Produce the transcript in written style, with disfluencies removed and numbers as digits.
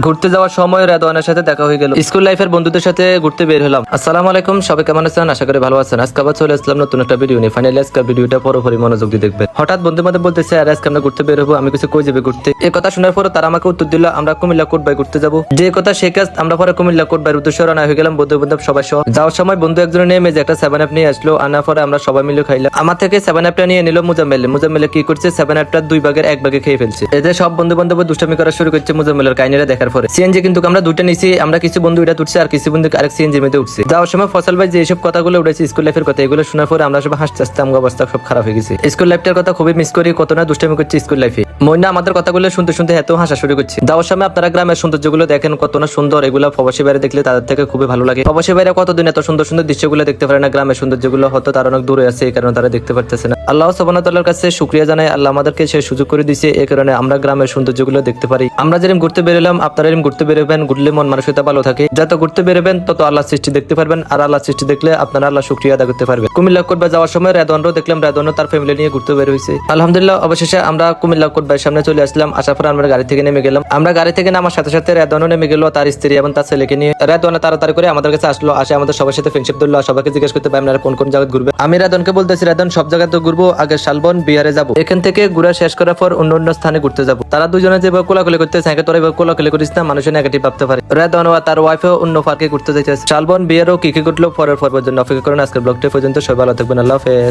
ঘুরতে যাওয়ার সময় রেদওয়ানের সাথে দেখা হয়ে গেল। স্কুল লাইফের বন্ধুদের সাথে ঘুরতে বের হলাম। আসসালামু আলাইকুম, সবাই কেমন আছেন? আশা করি ভালো আছেন। আজকে আবার চলে আসলাম নতুন একটা ভিডিও নিয়ে। ফাইনালি আজকে ভিডিওটা পুরোপুরি মনোযোগ দিয়ে দেখবেন। হঠাৎ বন্ধু বান্ধব বলতেছে আরে আজকে আমরা ঘুরতে বের হবো। আমি কিছু কই যাবে ঘুরতে। এই কথা শোনার পর তারা আমাকে উত্তর দিল আমরা কুমিল্লা কোটবাই ঘুরতে যাবো। যে কথা সে কাজ, আমরা পরে কুমিল্লা কোটবাইয়ের উদ্দেশ্যে রওনা হয়ে গেলাম বন্ধু বান্ধব সবাই সহ। যাওয়ার সময় বন্ধু একজন নেমে যে একটা 7 আপ নিয়ে আসলো, আনার পরে আমরা সবাই মিলে খাইলাম। আমার থেকে 7 আপটা নিয়ে নিল মুজাম্মেলে কি করছে 7 আপটা 2 ভাগের 1 ভাগে খেয়ে ফেলছে। এদের সব বন্ধু বান্ধব দুষ্টামি করা শুরু করছে মুজাম্মেলের কাহিনীটা দেখার পরে। সিএনজি কিন্তু আমরা দুইটা নিছি, আমরা কিছু বন্ধু এটা উঠছে আর কিছু বন্ধু আরেক সিএনজি মধ্যে উঠছে। যাওয়ার সময় ফসল ভাই যে এইসব কথাগুলো উঠেছে স্কুল লাইফের কথা, এগুলো শোনার পরে আমরা সব হাসতে হাসতে আমার অবস্থা সব খারাপ হয়ে গেছে। স্কুল লাইফটার কথা খুবই মিস করি, কত না দুষ্টামি করছি স্কুল লাইফে। মইনা আমাদের কথাগুলো শুনতে শুনতে এত হাসা শুরু করছে। যাওয়ার সময় আপনারা গ্রামের সৌন্দর্যগুলো দেখেন কত না সুন্দর, এগুলো প্রবাসী বাইরে দেখলে তাদের থেকে খুবই ভালো লাগে। প্রবাসী বাইরে কতদিন এত সুন্দর সুন্দর দৃশ্যগুলো দেখতে পারে না, গ্রামের সৌন্দর্যগুলো হয়তো তার অনেক দূরে আছে, এই কারণে তারা দেখতে পারতেছে না। আল্লাহ সুবহানাহু ওয়া তাআলার কাছে শুকরিয়া জানাই, আল্লাহ আমাদেরকে সে সুযোগ করে দিয়েছে, এই কারণে আমরা গ্রামের সৌন্দর্যগুলো দেখতে পারি। আমরা যেরকম ঘুরতে বেরোলাম আপনারা এরকম ঘুরতে বেরোবেন, ঘুরলে মন মানসিকতা ভালো থাকে। যত ঘুরতে বেরোবেন তত আল্লাহ সৃষ্টি দেখতে পারবেন, আর আল্লাহ সৃষ্টি দেখলে আপনারা আল্লাহ শুকরিয়া আদা করতে পারবেন। কুমিল্লা কোটবাই যাওয়ার সময় রেদওয়ানও দেখলাম, রেদওয়ানও তার ফ্যামিলি নিয়ে ঘুরতে বের হয়েছে। আলহামদুলিল্লাহ অবশেষে আমরা কুমিল্লা কোটবাইয়ের সামনে চলে আসলাম। আসার পর আমরা গাড়ি থেকে নেমে গেলাম। আমরা গাড়ি থেকে নামার সাথে সাথে রেদওয়ানও নেমে গেল, তার স্ত্রী এবং তার ছেলেকে নিয়ে। রেদওয়ান তাড়াতাড়ি করে আমাদের কাছে আসলো, আসে আমাদের সবার সাথে ফ্রেন্ডশিপ ধরলো, সবাইকে জিজ্ঞেস করতে পারি আপনারা কোন কোন জায়গায় ঘুরবে। আমি রেদওয়ানকে বলতেছি রেদওয়ান সব জায়গায় তো ঘুরবো, আগে শালবন বিহারে যাবো, এখান থেকে ঘুরা শেষ করার পর অন্য অন্য স্থানে ঘুরতে যাবো। তারা দুজনে যেভাবে কোলাকুলি করতে চায় তোরা এভাবে কোলাকুলি করিস না, মানুষের নেগেটিভ ভাবতে পারে। রেদওয়ান ও তার ওয়াইফও অন্য পার্কে ঘুরতে যাইতেছে। শালবন বিহারও কি কি ঘুরলো পরের পর্বের জন্য অপেক্ষা করেন। আজকের ব্লগটা পর্যন্ত সবাই ভালো থাকবেন, আল্লাহ হাফেজ।